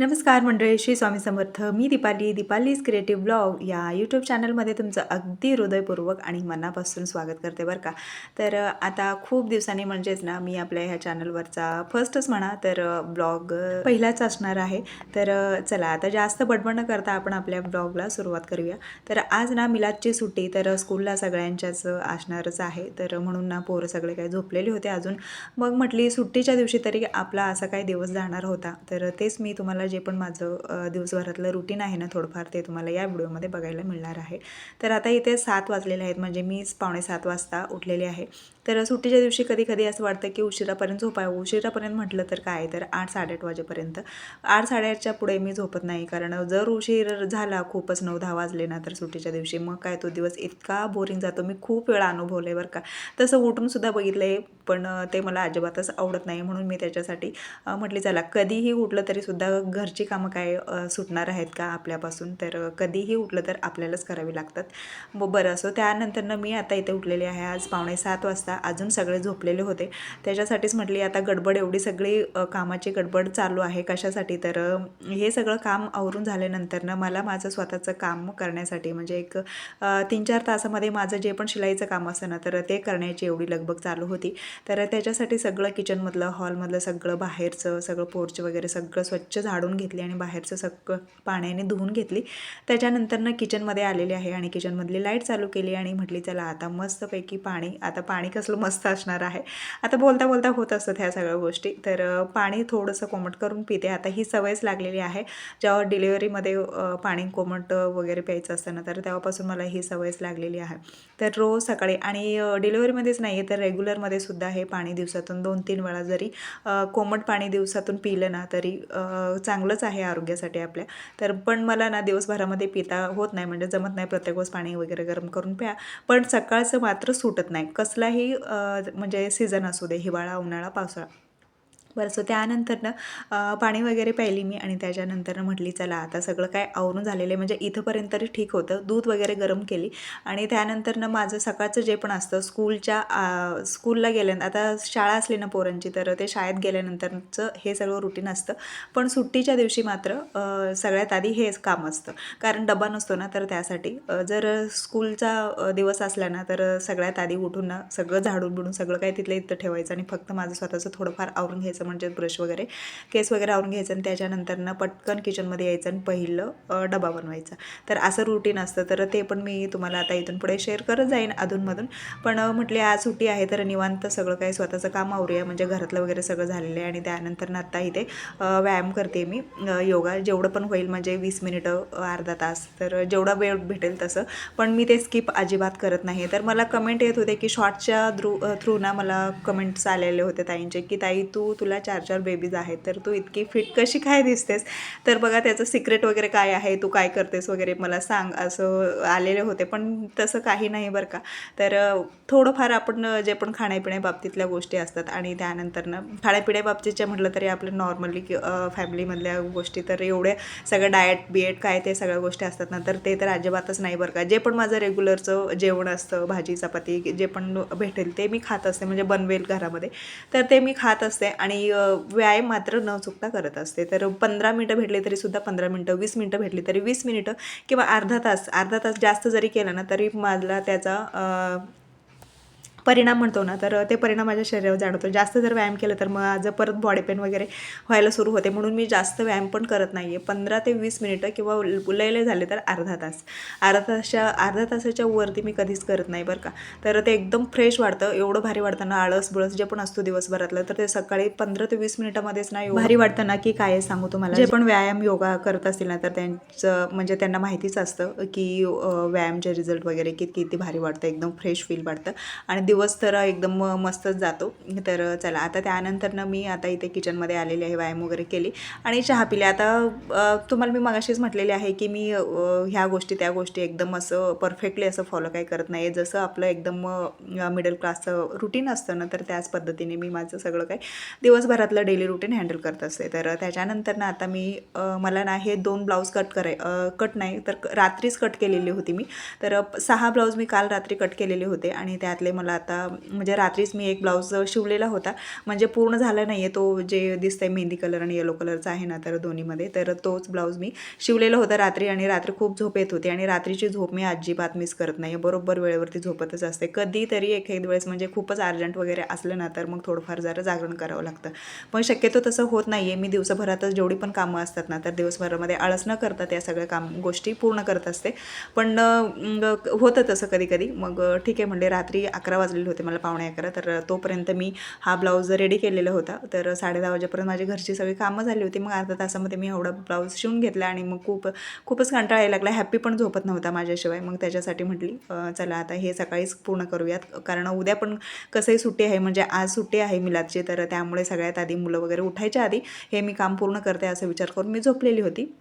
नमस्कार मंडळी, श्री स्वामी समर्थ. मी दीपालीज creative blog या यूट्यूब चॅनलमध्ये तुमचं अगदी हृदयपूर्वक आणि मनापासून स्वागत करते बरं का. तर आता खूप दिवसांनी म्हणजेच ना मी आपल्या ह्या चॅनलवरचा फर्स्टच म्हणा तर ब्लॉग पहिलाच असणार आहे. तर चला आता जास्त बडबड न करता आपण आपल्या ब्लॉगला सुरुवात करूया. तर आज ना मिलादची सुट्टी, तर स्कूलला सगळ्यांच्याच असणारच आहे. तर म्हणून ना पोरं सगळे काही झोपलेले होते अजून. मग म्हटली सुट्टीच्या दिवशी तरी आपला असा काही दिवस जाणार होता, तर तेच मी तुम्हाला जे पण माझं दिवसभरातलं रुटीन आहे ना थोडंफार ते तुम्हाला या व्हिडिओमध्ये बघायला मिळणार आहे. तर आता इथे 7 वाजलेले आहेत, म्हणजे मीच 6:45 वाजता उठलेले आहे. तर सुट्टीच्या दिवशी कधी कधी असं वाटतं की उशिरापर्यंत झोपावं. उशिरापर्यंत म्हटलं तर काय, तर 8-8:30 वाजेपर्यंत. 8-8:30च्या पुढे मी झोपत नाही, कारण जर उशीर झाला खूपच 9-10 वाजले ना तर सुट्टीच्या दिवशी मग काय तो दिवस इतका बोरिंग जातो. मी खूप वेळा अनुभवलं आहे बरं का. तसं उठून सुद्धा बघितलं आहे, पण ते मला अजिबातच आवडत नाही. म्हणून मी त्याच्यासाठी म्हटली चला कधीही उठलं तरीसुद्धा घरची कामं काय सुटणार आहेत का आपल्यापासून, तर कधीही उठलं तर आपल्यालाच करावी लागतात. मग बरं असो. त्यानंतरनं मी आता इथे उठलेली आहे आज 6:45 वाजता. अजून सगळे झोपलेले होते, त्याच्यासाठीच म्हटली आता गडबड, एवढी सगळी कामाची गडबड चालू आहे कशासाठी, तर हे सगळं काम आवरून झाल्यानंतरनं मला माझं स्वतःचं काम करण्यासाठी, म्हणजे एक 3-4 तासामध्ये माझं जे पण शिलाईचं काम असतं ना तर ते करण्याची एवढी लगबग चालू होती. तर त्याच्यासाठी सगळं किचनमधलं, हॉलमधलं सगळं, बाहेरचं सगळं, पोर्च वगैरे सगळं स्वच्छ झाडून घेतली आणि बाहेरचं सगळं पाण्याने धुवून घेतली. त्याच्यानंतरनं किचनमध्ये आलेली आहे आणि किचनमधली लाईट चालू केली आणि म्हटली चला आता मस्तपैकी पाणी, आता पाणी कसलं मस्त असणार आहे. आता बोलता बोलता होत असतात ह्या सगळ्या गोष्टी. तर पाणी थोडंसं कोमट करून पिते. आता ही सवयच लागलेली आहे. जेव्हा डिलिव्हरीमध्ये पाणी कोमट वगैरे प्यायचं असतं ना तर तेव्हापासून मला ही सवयच लागलेली आहे. तर रोज सकाळी, आणि डिलिव्हरीमध्येच नाही आहे तर रेग्युलरमध्ये सुद्धा हे पाणी दिवसातून 2-3 वेळा जरी कोमट पाणी दिवसातून पिलं ना तरी चांगलंच आहे आरोग्यासाठी आपल्या. तर पण मला ना दिवसभरामध्ये पिता होत नाही, म्हणजे जमत नाही प्रत्येक वेळेस पाणी वगैरे गरम करून प्या. पण सकाळचं मात्र सुटत नाही, कसलाही म्हणजे सीझन असू दे, हिवाळा, उन्हाळा, पावसाळा. बरं, सो त्यानंतरनं पाणी वगैरे प्यायली मी आणि त्याच्यानंतरनं म्हटली चला आता सगळं काय आवरून झालेलं आहे, म्हणजे इथंपर्यंत तरी ठीक होतं. दूध वगैरे गरम केली आणि त्यानंतरनं माझं सकाळचं जे पण असतं स्कूलला गेल्यानंतर, आता शाळा असली ना पोरांची तर ते शाळेत गेल्यानंतरचं हे सगळं रुटीन असतं. पण सुट्टीच्या दिवशी मात्र सगळ्यात आधी हेच काम असतं, कारण डबा नसतो ना तर त्यासाठी. जर स्कूलचा दिवस असला ना तर सगळ्यात आधी उठून ना सगळं झाडून बिडून सगळं काय तिथलं इथं ठेवायचं आणि फक्त माझं स्वतःचं थोडंफार आवरून घ्यायचं, म्हणजे ब्रश वगैरे, केस वगैरे आवरून घ्यायचं आणि त्याच्यानंतरनं पटकन किचनमध्ये यायचं आणि पहिलं डबा बनवायचा. तर असं रुटीन असतं. तर ते पण मी तुम्हाला आता इथून पुढे शेअर करत जाईन अधूनमधून. पण म्हटले आज सुट्टी आहे तर निवांत सगळं काही स्वतःचं काम आवरूया, म्हणजे घरातलं वगैरे सगळं झालेलं आहे. आणि त्यानंतर आता इथे व्यायाम करते मी, योगा जेवढं पण होईल, म्हणजे 20 मिनिटं, अर्धा तास, तर जेवढा वेळ भेटेल तसं. पण मी ते स्किप अजिबात करत नाही. तर मला कमेंट येत होते की शॉर्ट्सच्या थ्रू ना मला कमेंट्स आलेले होते ताईंचे की ताई तुला 4-4 बेबीज आहेत तर तू इतकी फिट कशी काय दिसतेस, तर बघा त्याचं सिक्रेट वगैरे काय आहे, तू काय करतेस वगैरे मला सांग, असं आलेले होते. पण तसं काही नाही बरं का. तर थोडंफार आपण जे पण खाण्यापिण्याबाबतीतल्या गोष्टी असतात आणि त्यानंतरनं खाण्यापिण्याबाबतीच्या म्हटलं तरी आपलं नॉर्मली फॅमिलीमधल्या गोष्टी, तर एवढ्या सगळं डाएट काय ते सगळ्या गोष्टी असतात ना तर ते तर अजिबातच नाही बरं का. जे पण माझं रेग्युलरचं जेवण असतं, भाजी चपाती जे पण भेटेल ते मी खात असते, म्हणजे बनवेल घरामध्ये तर ते मी खात असते. आणि व्यायाम मात्र न चुकता करत असते. तर 15 मिनटं भेटले तरीसुद्धा 15 मिनटं, 20 मिनटं भेटली तरी 20 मिनिटं, किंवा अर्धा तास जास्त जरी केला ना तरी मला त्याचा परिणाम म्हणतो ना तर ते परिणाम माझ्या शरीरावर जाणवतो. जास्त जर व्यायाम केलं तर माझं परत बॉडी पेन वगैरे व्हायला सुरू होते. म्हणून मी जास्त व्यायाम पण करत नाही आहे. 15 ते 20 मिनिटं, किंवा लय झाले तर अर्धा तास. अर्धा तासाच्या वरती मी कधीच करत नाही बरं का. तर ते एकदम फ्रेश वाटतं, एवढं भारी वाटतं ना. आळस बुळस जे पण असतो दिवसभरातलं तर ते सकाळी 15 ते 20 मिनिटामध्येच ना भारी वाटतं ना की काय सांगू तुम्हाला. जे पण व्यायाम योगा करत असतील ना तर त्यांचं म्हणजे त्यांना माहितीच असतं की व्यायामचे रिझल्ट वगैरे किती भारी वाटतं, एकदम फ्रेश फील वाटतं आणि दिवस तर एकदम मस्तच जातो. तर चला आता त्यानंतरनं मी आता इथे किचनमध्ये आलेली आहे, व्यायाम वगैरे केली आणि चहा पिले. आता तुम्हाला मी मगाशीच म्हटलेले आहे की मी ह्या गोष्टी त्या गोष्टी एकदम असं परफेक्टली असं फॉलो काही करत नाही. जसं आपलं एकदम मिडल क्लासचं रुटीन असतं ना तर त्याच पद्धतीने मी माझं सगळं काही दिवसभरातलं डेली रुटीन हँडल करत असते. तर त्याच्यानंतर ना आता मी मला ना हे 2 ब्लाऊज कट नाही तर रात्रीच कट केलेली होती मी. तर 6 ब्लाऊज मी काल रात्री कट केलेले होते आणि त्यातले मला आता म्हणजे रात्रीच मी एक ब्लाऊज शिवलेला होता, म्हणजे पूर्ण झाला नाही आहे तो, जे दिसतंय मेहंदी कलर आणि येलो कलरचा आहे ना, तर दोन्हीमध्ये, तर तोच ब्लाऊज मी शिवलेला होता रात्री. आणि रात्री खूप झोप येत होती आणि रात्रीची झोप मी अजिबात मिस करत नाही, बरोबर वेळेवरती झोपतच असते. कधीतरी एक वेळेस म्हणजे खूपच अर्जंट वगैरे असलं ना, तर मग थोडंफार जरा जागरण करावं लागतं, पण शक्यतो तसं होत नाही आहे. मी दिवसभरातच जेवढी पण कामं असतात ना, तर दिवसभरामध्ये आळस न करता त्या सगळ्या गोष्टी पूर्ण करत असते. पण होतं तसं कधी कधी. मग ठीक आहे म्हणले, रात्री 11 वाजलेले होते मला, 11:45, तर तोपर्यंत मी हा ब्लाऊज रेडी केलेला होता. तर 10:30 वाजेपर्यंत माझी घरची सगळी कामं झाली होती. मग अर्ध्या तासामध्ये मी एवढा ब्लाऊज शिवून घेतला आणि मग खूपच कंटाळा यायला लागला. हॅपी पण झोपत नव्हता माझ्याशिवाय. मग त्याच्यासाठी म्हटली चला आता हे सकाळीच पूर्ण करूयात, कारण उद्या पण कसंही सुट्टी आहे, म्हणजे आज सुट्टी आहे मिलादची, तर त्यामुळे सगळ्यात आधी मुलं वगैरे उठायच्या आधी हे मी काम पूर्ण करते असा विचार करून मी झोपलेली होती.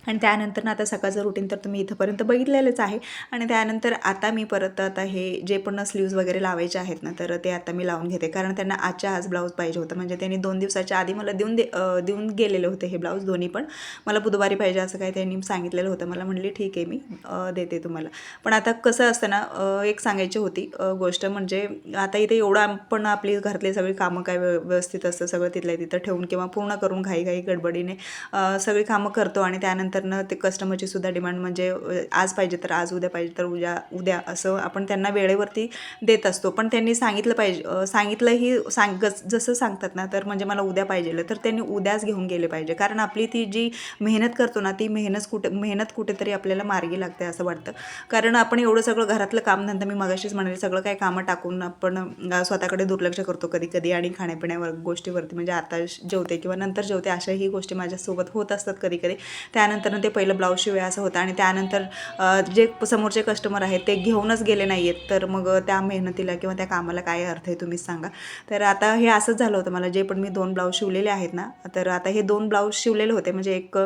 आणि त्यानंतर ना, आता सकाळचं रुटीन तर तुम्ही इथंपर्यंत बघितलेलंच आहे. आणि त्यानंतर आता मी परत आता हे जे पण स्लीव्ज वगैरे लावायचे आहेत ना, तर ते आता मी लावून घेते, कारण त्यांना आजच्या आज ब्लाऊज पाहिजे होतं. म्हणजे त्यांनी 2 दिवसाच्या आधी मला देऊन गेलेले होते हे ब्लाऊज दोन्ही पण. मला बुधवारी पाहिजे असं काही त्यांनी सांगितलेलं होतं. मला म्हणले ठीक आहे, मी देते तुम्हाला. पण आता कसं असतं ना, एक सांगायची होती गोष्ट, म्हणजे आता इथे एवढं पण आपली घरातली सगळी कामं काय व्यवस्थित असतं, सगळं तिथल्या तिथं ठेवून किंवा पूर्ण करून घाई गडबडीने सगळी कामं करतो. आणि त्यानंतरनं ते कस्टमरची सुद्धा डिमांड, म्हणजे आज पाहिजे तर आज, उद्या पाहिजे तर उद्या असं आपण त्यांना वेळेवरती देत असतो. पण त्यांनी सांगितलं पाहिजे, सांगितलंही जसं सांगतात ना, तर म्हणजे मला उद्या पाहिजे, तर त्यांनी उद्याच घेऊन गेले पाहिजे. कारण आपली ती जी मेहनत करतो ना, ती मेहनत कुठेतरी आपल्याला मार्गी लागते असं वाटतं. कारण आपण एवढं सगळं घरातलं कामधंदा, मी मगाशीच म्हणाले, सगळं काही कामं टाकून आपण स्वतःकडे दुर्लक्ष करतो कधी कधी. आणि खाण्यापिण्यावर गोष्टीवरती, म्हणजे आता जेवते किंवा नंतर जेवते, अशाही गोष्टी माझ्यासोबत होत असतात कधी कधी. त्यानंतर ते पहिलं ब्लाऊज शिवूया असं होतं, आणि त्यानंतर जे समोरचे कस्टमर आहेत ते घेऊनच गेले नाही आहेत, तर मग त्या मेहनतीला किंवा त्या कामाला काय अर्थ आहे तुम्हीच सांगा. तर आता हे असंच झालं होतं मला, जे पण मी 2 ब्लाऊज शिवलेले आहेत ना, तर आता हे 2 ब्लाऊज शिवलेले होते, म्हणजे एक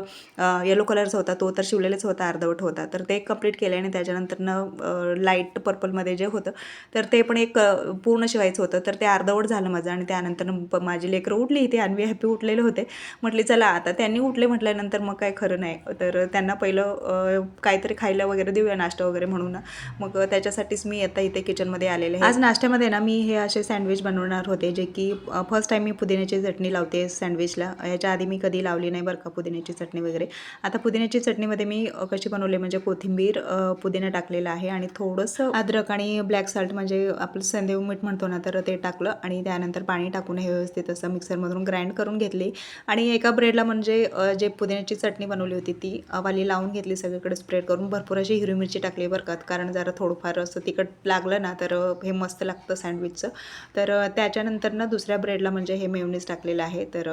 येलो कलरचा होता, तो तर शिवलेलाच होता, अर्धवट होता, तर ते कंप्लीट केले. आणि त्याच्यानंतरनं लाईट पर्पलमध्ये जे होतं, तर ते पण एक पूर्ण शिवायचं होतं, तर ते अर्धवट झालं माझं. आणि त्यानंतर माझी लेकरं उठली इथे, आणि हॅपी उठलेले होते. म्हटले चला आता त्यांनी उठले म्हटल्यानंतर मग काय खरं नाही, तर त्यांना पहिलं काहीतरी खायला वगैरे देऊया, नाश्ता वगैरे म्हणून ना. मग त्याच्यासाठीच मी आता इथे किचनमध्ये आलेले आहे. आज नाश्त्यामध्ये ना मी हे असे सँडविच बनवणार होते, जे की फर्स्ट टाईम मी पुदिन्याची चटणी लावते सँडविचला. याच्या आधी मी कधी लावली नाही बरं का पुदिन्याची चटणी वगैरे. आता पुदिन्याची चटणीमध्ये मी कशी बनवली, म्हणजे कोथिंबीर, पुदिना टाकलेला आहे, आणि थोडंसं अद्रक आणि ब्लॅक सॉल्ट, म्हणजे आपलं सेंधव मीठ म्हणतो ना, तर ते टाकलं. आणि त्यानंतर पाणी टाकून हे व्यवस्थित असं मिक्सरमधून ग्राइंड करून घेतली. आणि एका ब्रेडला म्हणजे जे पुदिन्याची चटणी बनवली होती ती वाली लावून घेतली, सगळीकडे स्प्रेड करून. भरपूर अशी हिरवी मिरची टाकली बरं का, कारण जरा थोडंफार असं तिखट लागलं ना, तर हे मस्त लागतं सँडविचचं. तर त्याच्यानंतर ना दुसऱ्या ब्रेडला म्हणजे हे मेयोनीज टाकलेलं आहे. तर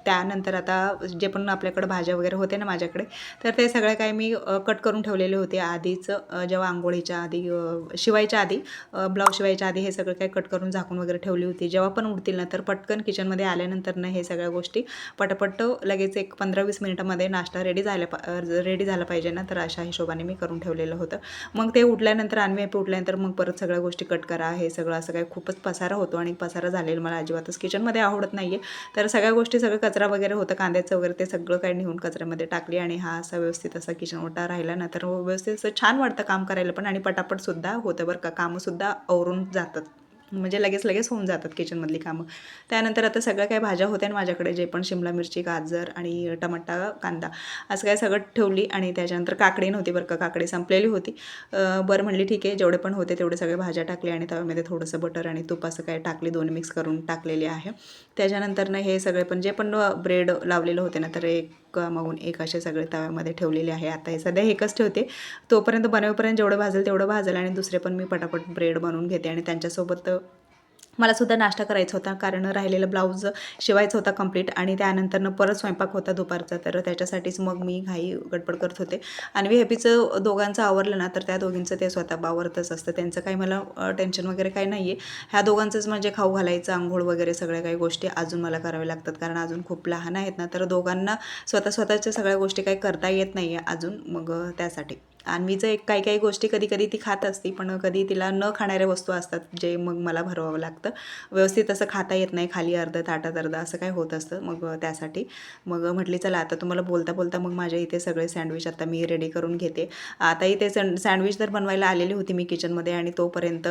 त्यानंतर आता जे पण आपल्याकडे भाज्या वगैरे होते ना माझ्याकडे, तर ते सगळे काही मी कट करून ठेवलेले होते आधीच, जेव्हा आंघोळीच्या आधी, शिवायच्या आधी, ब्लाऊज शिवायच्या आधी हे सगळं काही कट करून झाकून वगैरे ठेवली होती. जेव्हा पण उठतील ना, तर पटकन किचनमध्ये आल्यानंतर ना हे सगळ्या गोष्टी पटपट लगेच एक 15-20 मिनिटामध्ये नाश्ता रेडी झाला पाहिजे ना, तर अशा हिशोबाने मी करून ठेवलेलं होतं. मग ते उठल्यानंतर, आणवी उठल्यानंतर मग परत सगळ्या गोष्टी कट करा, हे सगळं असं काही खूपच पसारा होतो. आणि पसारा झालेला मला अजिबातच किचनमध्ये आवडत नाही आहे. तर सगळ्या गोष्टी, सगळं कचरा वगैरे होतं, कांद्याचं वगैरे, ते सगळं काही नेऊन कचऱ्यामध्ये टाकली. आणि हा असा व्यवस्थित असा किचन ओटा राहिला ना, तर व्यवस्थित असं छान वाटतं काम करायला पण, आणि पटापटसुद्धा होतं बरं का, कामंसुद्धा आवरून जातात, म्हणजे लगेच होऊन जातात किचनमधली कामं. त्यानंतर आता सगळ्या काही भाज्या होत्या ना माझ्याकडे, जे पण शिमला मिरची, गाजर आणि टमाटा, कांदा, असं काय सगळं ठेवली. आणि त्याच्यानंतर काकडी नव्हती बरं का, काकडी संपलेली होती. बरं म्हणली ठीक आहे, जेवढे पण होते तेवढे सगळे भाज्या टाकले, आणि तव्यामध्ये थोडंसं बटर आणि तूप असं काय टाकले, दोन मिक्स करून टाकलेले आहे. त्याच्यानंतर हे सगळे पण जे पण ब्रेड लावलेलं होते ना, तर एक मागून एक असे सगळे तव्यामध्ये ठेवलेले आहे. आता हे सध्या एकच ठेवते, तोपर्यंत बनवेपर्यंत जेवढं भाजेल तेवढं भाजेल, आणि दुसरे पण मी पटापट ब्रेड बनवून घेते. आणि त्यांच्यासोबत मलासुद्धा नाश्ता करायचा होता, कारण राहिलेलं ब्लाऊज शिवायचा होता कंप्लीट. आणि त्यानंतरनं परत स्वयंपाक होता दुपारचा, तर त्याच्यासाठीच मग मी घाई गडबड करत होते. आणि हॅपीचं दोघांचं आवरलं ना, तर त्या दोघींचं ते स्वतः आवरतच असतं, त्यांचं काही मला टेन्शन वगैरे काही नाही आहे. ह्या दोघांचंच म्हणजे खाऊ घालायचं, आंघोळ वगैरे सगळ्या काही गोष्टी अजून मला कराव्या लागतात, कारण अजून खूप लहान आहेत ना, तर दोघांना स्वतःच्या सगळ्या गोष्टी काही करता येत नाही आहे अजून, मग त्यासाठी. अन्वीचं एक काही काही गोष्टी कधी कधी ती खात असते, पण कधी तिला न खाणाऱ्या वस्तू असतात जे मग मला भरवावं लागतं. व्यवस्थित असं खाता येत नाही, खाली अर्धं ताटात अर्धं असं काय होत असतं. मग त्यासाठी मग म्हटली चला आता तुम्हाला बोलता बोलता मग माझ्या इथे सगळे सँडविच आता मी रेडी करून घेते. आता इथे सँडविच तर बनवायला आलेली होती मी किचनमध्ये आणि तोपर्यंत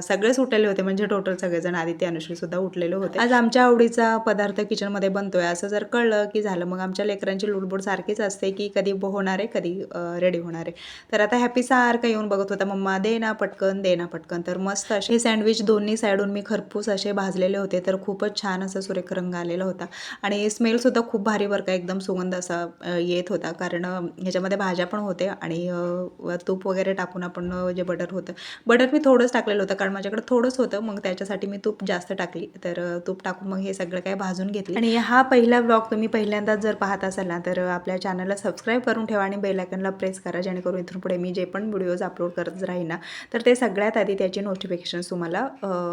सगळेच उठलेले होते, म्हणजे टोटल सगळेजण, आदित्य अनुश्रीसुद्धा उठलेले होते. आज आमच्या आवडीचा पदार्थ किचनमध्ये बनतोय असं जर कळलं की झालं, मग आमच्या लेकरांची लुडबुड सारखीच असते की कधी होणार आहे, कधी रेडी होणार आहे. तर आता हॅपी सारखं येऊन बघत होता, मम्मा दे ना पटकन, दे ना पटकन. तर मस्त असे हे सँडविच दोन्ही साईडून मी खरपूस असे भाजलेले होते, तर खूपच छान असं सुरेख रंग आलेला होता आणि स्मेलसुद्धा खूप भारी बरं का, एकदम सुगंध असा येत होता. कारण ह्याच्यामध्ये भाज्या पण होते आणि तूप वगैरे टाकून आपण जे बटर होतं, बटर मी थोडंच टाकलेलं होतं कारण माझ्याकडे थोडंच होतं, मग त्याच्यासाठी मी तूप जास्त टाकली. तर तूप टाकून मग हे सगळं काय भाजून घेतली. आणि हा पहिला व्लॉग तुम्ही पहिल्यांदाच जर पाहत असाल ना, तर आपल्या चॅनलला सबस्क्राईब करून ठेवा आणि बेल आयकॉनला प्रेस करा, जेणेकरून इथून पुढे मी जे पण व्हिडिओज अपलोड करत राहील ना, तर ते सगळ्यात आधी त्याची नोटिफिकेशन्स तुम्हाला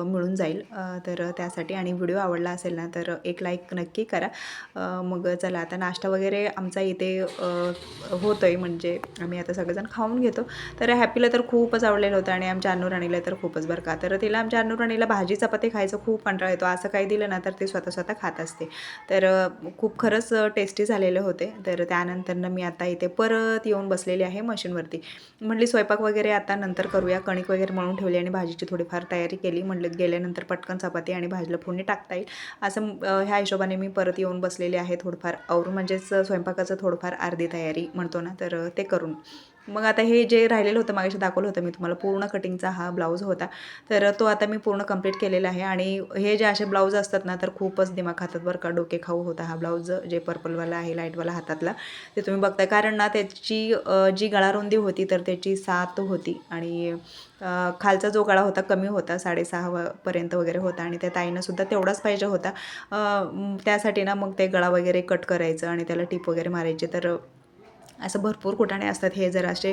मिळून जाईल. तर त्यासाठी, आणि व्हिडिओ आवडला असेल ना तर एक लाईक नक्की करा. मग चला आता नाश्ता वगैरे आमचा इथे होतोय, म्हणजे आम्ही आता सगळेजण खाऊन घेतो. तर हॅपीला तर खूपच आवडलेलं होतं आणि आमच्या अन्नूराणीला तर खूपच बरं का. तर तिला, आमच्या अन्नूराणीला भाजी चपाती खायचं खूप कंटाळा येतो, असं काही दिलं ना तर ते स्वतः खात असते. तर खूप खरंच टेस्टी झालेले होते. तर त्यानंतरनं मी आता इथे परत येऊन बसलेली आहे मशीनवरती. म्हटली स्वयंपाक वगैरे आता नंतर करूया, कणिक वगैरे मळून ठेवली आणि भाजीची थोडीफार तयारी केली. म्हटलं गेल्यानंतर पटकन चपाती आणि भाजीला फोडणी टाकता येईल असं ह्या हिशोबाने मी परत येऊन बसलेली आहे, थोडंफार आवरून, म्हणजेच स्वयंपाकाचं थोडंफार अर्धी तयारी म्हणतो ना, तर ते करून. मग आता हे जे राहिलेलं होतं मागाशी दाखवलं होतं मी तुम्हाला, पूर्ण कटिंगचा हा ब्लाऊज होता, तर तो आता मी पूर्ण कंप्लीट केलेला आहे. आणि हे जे असे ब्लाऊज असतात ना तर खूपच दिमाग खातात बरं का, डोके खाऊ होता हा ब्लाऊज, जे पर्पलवाला आहे लाईटवाला हातातला, ते तुम्ही बघताय. कारण ना त्याची जी गळारुंदी होती तर त्याची 7 होती आणि खालचा जो गळा होता कमी होता, 6.5 पर्यंत वगैरे होता आणि त्या ताईनंसुद्धा तेवढाच पाहिजे होता. त्यासाठी ना मग ते गळा वगैरे कट करायचं आणि त्याला टिप वगैरे मारायचे. तर असं भरपूर कुटाणे असतात, हे जर असे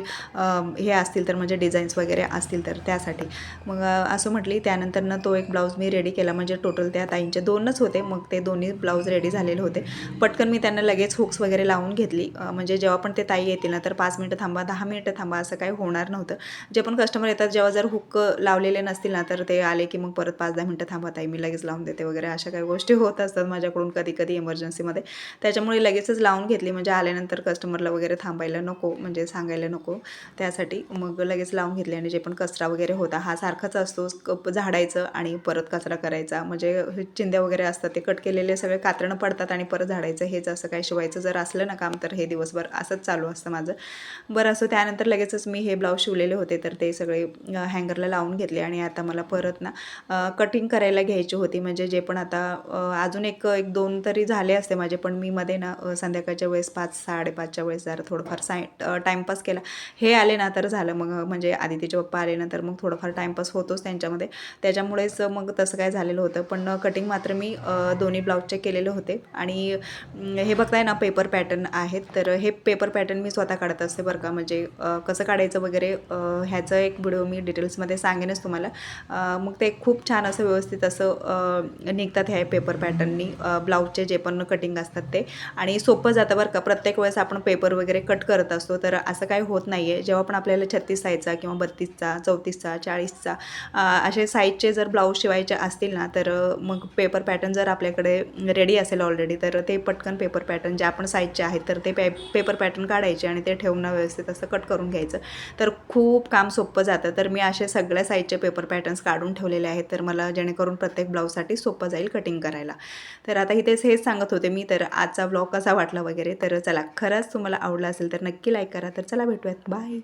हे असतील तर, म्हणजे डिझाईन्स वगैरे असतील तर त्यासाठी. मग असं म्हटली. त्यानंतरनं तो एक ब्लाऊज मी रेडी केला, म्हणजे टोटल त्या ताईंचे 2च होते, मग ते दोन्ही ब्लाऊज रेडी झालेले होते. पटकन मी त्यांना लगेच हुक्स वगैरे लावून घेतली, म्हणजे जेव्हा पण ते ताई येतील ना तर 5 मिनिटं थांबा, 10 मिनिटं थांबा असं काही होणार नव्हतं. जे पण कस्टमर येतात, जेव्हा जर हुक लावलेले नसतील ना तर ते आले की मग परत 5-10 मिनिटं थांबा ताई, मी लगेच लावून देते वगैरे, अशा काही गोष्टी होत असतात माझ्याकडून कधी कधी इमर्जन्सीमध्ये. त्याच्यामुळे लगेचच लावून घेतली, म्हणजे आल्यानंतर कस्टमरला वगैरे थांबायला नको, म्हणजे सांगायला नको, त्यासाठी मग लगेच लावून घेतले. आणि जे पण कचरा वगैरे होता हा सारखाच असतो, झाडायचं आणि परत कचरा करायचा, म्हणजे चिंध्या वगैरे असतात ते कट केलेले सगळे कातरणं पडतात आणि परत झाडायचं, हेच असं काय शिवायचं जर असलं ना काम तर हे दिवसभर असंच चालू असतं माझं. बरं असं त्यानंतर लगेचच मी हे ब्लाऊज शिवलेले होते तर ते सगळे हँगरला लावून घेतले. आणि आता मला परत ना कटिंग करायला घ्यायची होती, म्हणजे जे पण आता अजून एक 2 तरी झाले असते माझे, पण मी मध्ये ना संध्याकाळच्या वेळेस 5-5:30च्या वेळेस जरा थोडंफार टाईमपास केला. हे आले ना तर झालं, मग म्हणजे आदितीचे पप्पा आले ना तर मग थोडंफार टाईमपास होतोच त्यांच्यामध्ये, त्याच्यामुळेच मग तसं काय झालेलं होतं. पण कटिंग मात्र मी दोन्ही ब्लाऊजचे केलेले होते. आणि हे बघताय ना पेपर पॅटर्न आहेत, तर हे पेपर पॅटर्न मी स्वतः काढत असते बरं का, म्हणजे कसं काढायचं वगैरे ह्याचं एक व्हिडिओ मी डिटेल्समध्ये सांगेनच तुम्हाला. मग ते खूप छान असं व्यवस्थित असं निघतात ह्या पेपर पॅटर्ननी ब्लाऊजचे जे पण कटिंग असतात ते. आणि सोपं जातं बरं का, प्रत्येक वेळेस आपण पेपर वगैरे कट करत असतो तर असं काही होत नाही आहे. जेव्हा पण आपल्याला 36 साईजचा किंवा 32चा 34चा 40चा असे साईजचे जर ब्लाऊज शिवायचे असतील ना तर मग पेपर पॅटर्न जर आपल्याकडे रेडी असेल ऑलरेडी तर ते पटकन पेपर पॅटर्न जे आपण साईजचे आहेत तर ते पेपर पॅटर्न काढायचे आणि ते ठेवून व्यवस्थित असं कट करून घ्यायचं, तर खूप काम सोपं जातं. तर मी असे सगळ्या साईजचे पेपर पॅटर्न्स काढून ठेवलेले आहेत, तर मला जेणेकरून प्रत्येक ब्लाऊजसाठी सोपं जाईल कटिंग करायला. तर आता इथेच हेच सांगत होते मी. तर आजचा ब्लॉग कसा वाटला वगैरे, तर चला खरंच तुम्हाला आवडला असेल तर नक्की लाईक करा. तर चला भेटूयात, बाय.